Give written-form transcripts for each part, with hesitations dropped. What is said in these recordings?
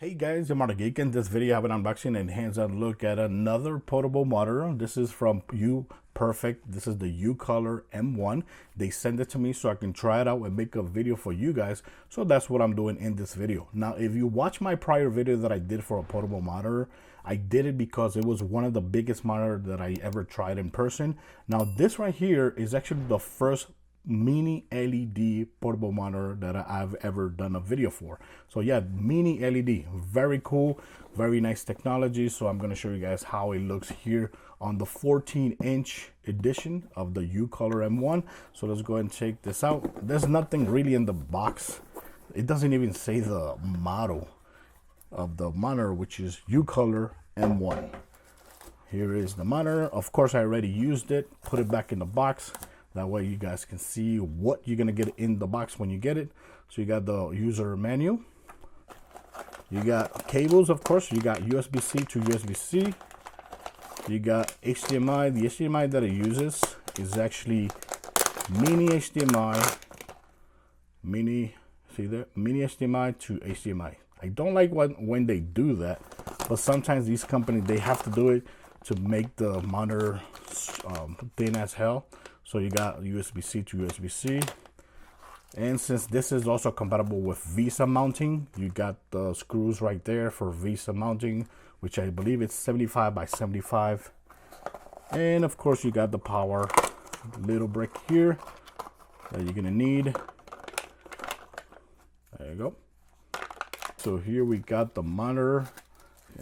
Hey guys, I'm Geek. In this video I have an unboxing and hands-on look at another portable monitor. This is from UPERFECT. This is the UColor M1. They sent it to me so I can try it out and make a video for you guys. So that's what I'm doing in this video. Now, if you watch my prior video that I did for a portable monitor, I did it because it was one of the biggest monitors that I ever tried in person. Now, this right here is actually the first mini LED portable monitor that I've ever done a video for. So yeah, mini LED, very cool, very nice technology. So I'm going to show you guys how it looks here on the 14-inch edition of the UColor M1. So let's go ahead and check this out. There's nothing really in the box. It doesn't even say the model of the monitor, which is UColor M1. Here is the monitor. Of course, I already used it, put it back in the box. That way you guys can see what you're gonna get in the box when you get it. So you got the user manual. You got cables, of course. You got USB-C to USB-C. You got HDMI. The HDMI that it uses is actually mini HDMI. See there? Mini HDMI to HDMI. I don't like when they do that, but sometimes these companies, they have to do it to make the monitor thin as hell. So you got USB-C to USB-C. And since this is also compatible with VITA mounting, you got the screws right there for VITA mounting, which I believe it's 75 by 75. And of course you got the power little brick here that you're gonna need. There you go. So here we got the monitor.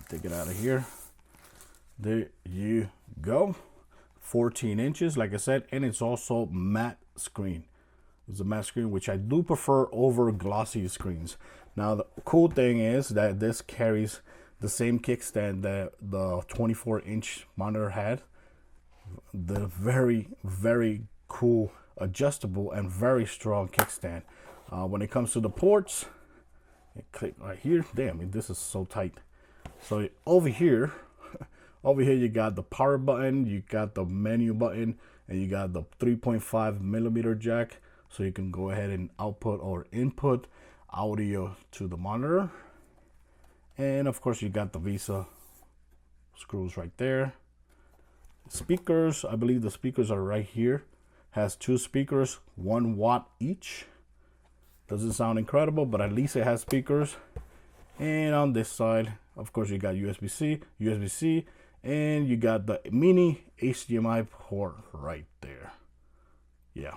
Take it out of here. There you go. 14 inches, like I said, and it's also matte screen. It's a matte screen, which I do prefer over glossy screens. Now, the cool thing is that this carries the same kickstand that the 24-inch monitor had. The very, very cool, adjustable, and very strong kickstand. When it comes to the ports, click right here. Damn, this is so tight. So over here you got the power button, you got the menu button, and you got the 3.5mm jack, so you can go ahead and output or input audio to the monitor. And of course you got the VITA screws right there. Speakers, I believe the speakers are right here. Has two speakers, 1 watt each. Doesn't sound incredible, but at least it has speakers. And on this side, of course, you got USB-C, USB-C, and you got the mini HDMI port right there. Yeah.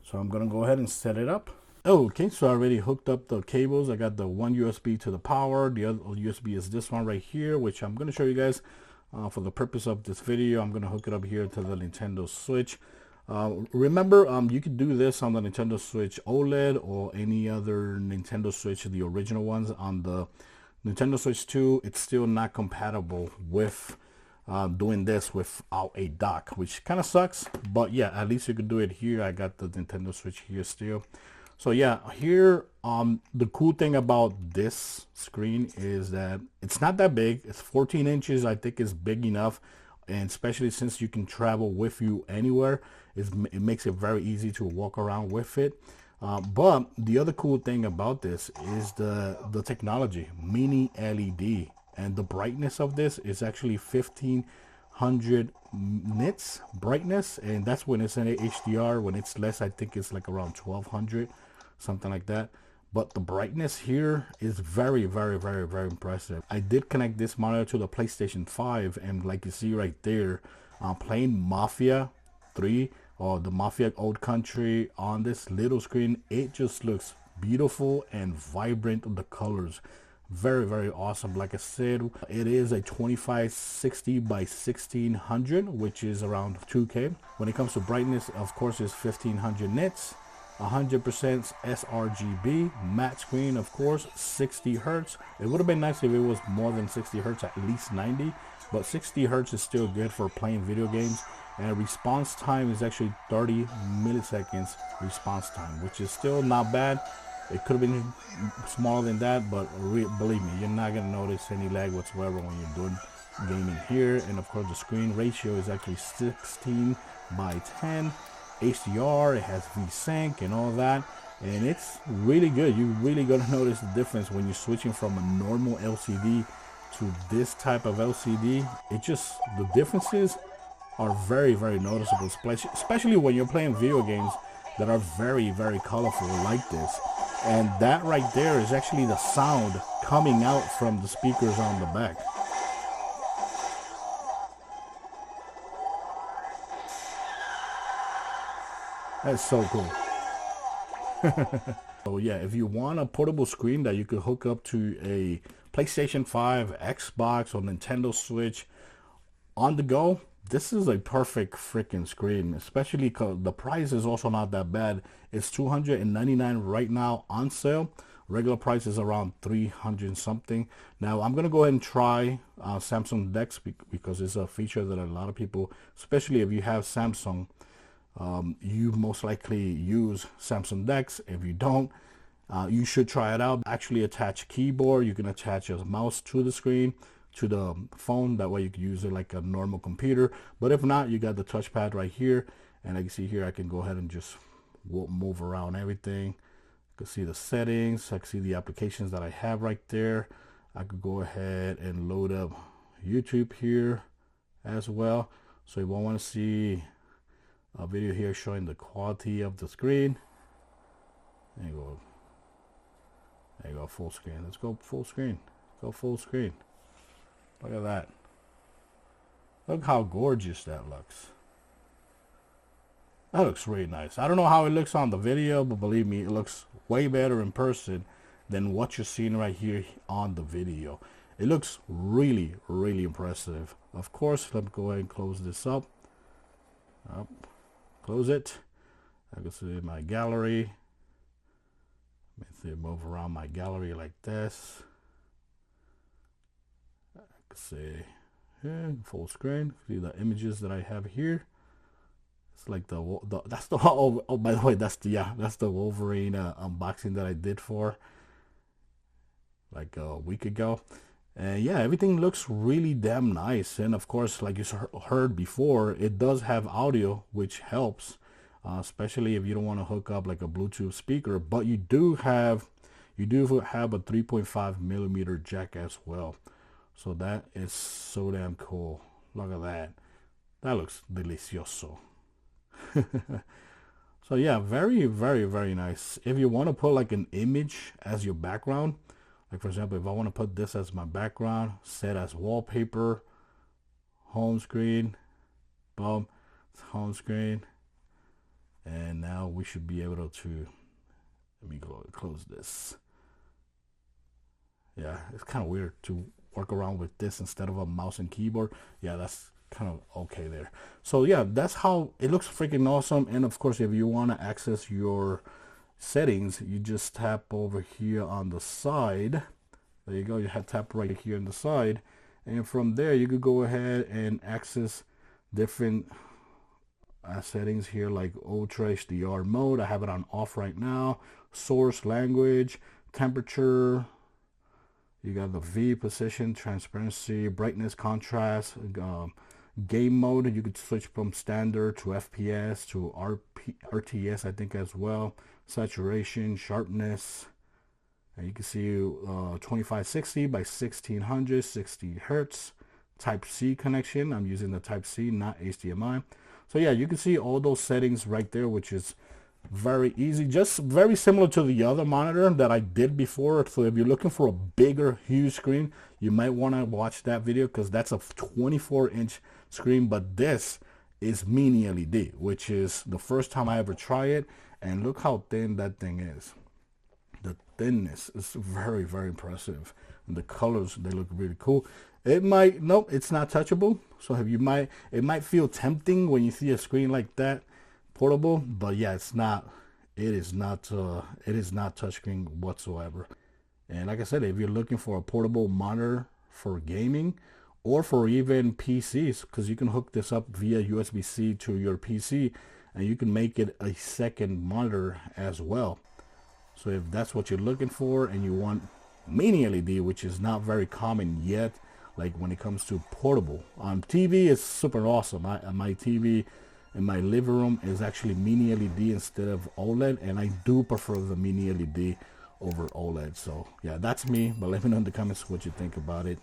So I'm gonna go ahead and set it up. Okay, so I already hooked up the cables. I got the one USB to the power. The other USB is this one right here, which I'm gonna show you guys for the purpose of this video. I'm gonna hook it up here to the Nintendo Switch. Remember, you could do this on the Nintendo Switch OLED or any other Nintendo Switch, the original ones. On the Nintendo Switch 2, it's still not compatible with doing this without a dock, which kind of sucks, but yeah, at least you could do it here. I got the Nintendo Switch here still. So yeah, here the cool thing about this screen is that it's not that big. It's 14 inches. I think it's big enough, and especially since you can travel with you anywhere, it makes it very easy to walk around with it. But the other cool thing about this is the technology, mini LED, and the brightness of this is actually 1500 nits brightness, and that's when it's in HDR. When it's less, I think it's like around 1200, something like that. But the brightness here is very, very, very, very impressive. I did connect this monitor to the PlayStation 5, and like you see right there, playing Mafia 3 or the Mafia Old Country on this little screen, it just looks beautiful and vibrant. The colors, very, very awesome. Like I said, it is a 2560 by 1600, which is around 2K. When it comes to brightness, of course, it's 1500 nits. 100% sRGB, matte screen, of course, 60 hertz. It would have been nice if it was more than 60 hertz, at least 90, but 60 hertz is still good for playing video games. And response time is actually 30 milliseconds response time, which is still not bad. It could have been smaller than that, but believe me, you're not going to notice any lag whatsoever when you're doing gaming here. And of course, the screen ratio is actually 16 by 10. HDR, it has VSync and all that. and it's really good. You really gonna notice the difference when you're switching from a normal LCD to this type of LCD. It just, the differences are very, very noticeable, especially when you're playing video games that are very, very colorful like this. And that right there is actually the sound coming out from the speakers on the back. That's so cool. So yeah, if you want a portable screen that you could hook up to a PlayStation 5, Xbox, or Nintendo Switch on the go, this is a perfect freaking screen, especially because the price is also not that bad. It's $299 right now on sale. Regular price is around 300 something. Now I'm gonna go ahead and try Samsung Dex because it's a feature that a lot of people, especially if you have Samsung, you most likely use Samsung Dex. If you don't, you should try it out. Actually attach a keyboard. You can attach a mouse to the screen, to the phone. That way you can use it like a normal computer. But if not, you got the touchpad right here. And I can see here, I can go ahead and just move around everything. I can see the settings. I can see the applications that I have right there. I could go ahead and load up YouTube here as well. So if I want to see a video here showing the quality of the screen, there you go. There you go, full screen. Let's go full screen. Go full screen. Look at that. Look how gorgeous that looks. That looks really nice. I don't know how it looks on the video, but believe me, it looks way better in person than what you're seeing right here on the video. It looks really, really impressive. Of course, let me go ahead and close this up. Close it. I can see my gallery. Let me move around my gallery like this. I can see here, full screen. See the images that I have here. It's like that's the oh, by the way, that's the Wolverine unboxing that I did for like a week ago. And yeah, everything looks really damn nice. And of course, like you heard before, it does have audio, which helps, especially if you don't want to hook up like a Bluetooth speaker. But you do have a 3.5 millimeter jack as well. So that is so damn cool. Look at that. That looks delicioso. So yeah, very, very, very nice. If you want to put like an image as your background, like for example, if I want to put this as my background, set as wallpaper, home screen, boom, home screen. And now we should be able to, let me go close this. Yeah, it's kind of weird to work around with this instead of a mouse and keyboard. Yeah, that's kind of okay there. So yeah, that's how it looks, freaking awesome. And of course, if you want to access your settings, you just tap over here on the side. There you go. You have tap right here on the side, and from there you could go ahead and access different settings here, like Ultra HDR mode. I have it on off right now. Source, language, temperature. You got the V, position, transparency, brightness, contrast, game mode. You could switch from standard to FPS to RTS, I think, as well. Saturation, sharpness, and you can see 2560 by 1600, 60 hertz. Type C connection. I'm using the Type C, not HDMI. So yeah, you can see all those settings right there, which is very easy, just very similar to the other monitor that I did before. So if you're looking for a bigger, huge screen, you might want to watch that video, because that's a 24-inch screen. But this is mini LED, which is the first time I ever try it. And look how thin that thing is. The thinness is very, very impressive. And the colors, they look really cool. It might, nope, it's not touchable. So if it might feel tempting when you see a screen like that, portable, but yeah, it is not touchscreen whatsoever. And like I said, if you're looking for a portable monitor for gaming, or for even PCs, because you can hook this up via USB-C to your PC, and you can make it a second monitor as well. So if that's what you're looking for, and you want mini LED, which is not very common yet, like when it comes to portable. TV is super awesome. My TV in my living room is actually mini LED instead of OLED, and I do prefer the mini LED over OLED. So yeah, that's me, but let me know in the comments what you think about it.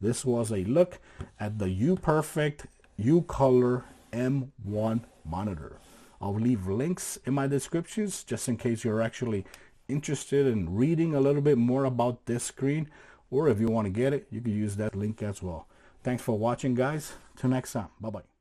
This was a look at the UPERFECT UColor M1 monitor. I'll leave links in my descriptions just in case you're actually interested in reading a little bit more about this screen, or if you want to get it, you can use that link as well. Thanks for watching, guys. Till next time. Bye-bye.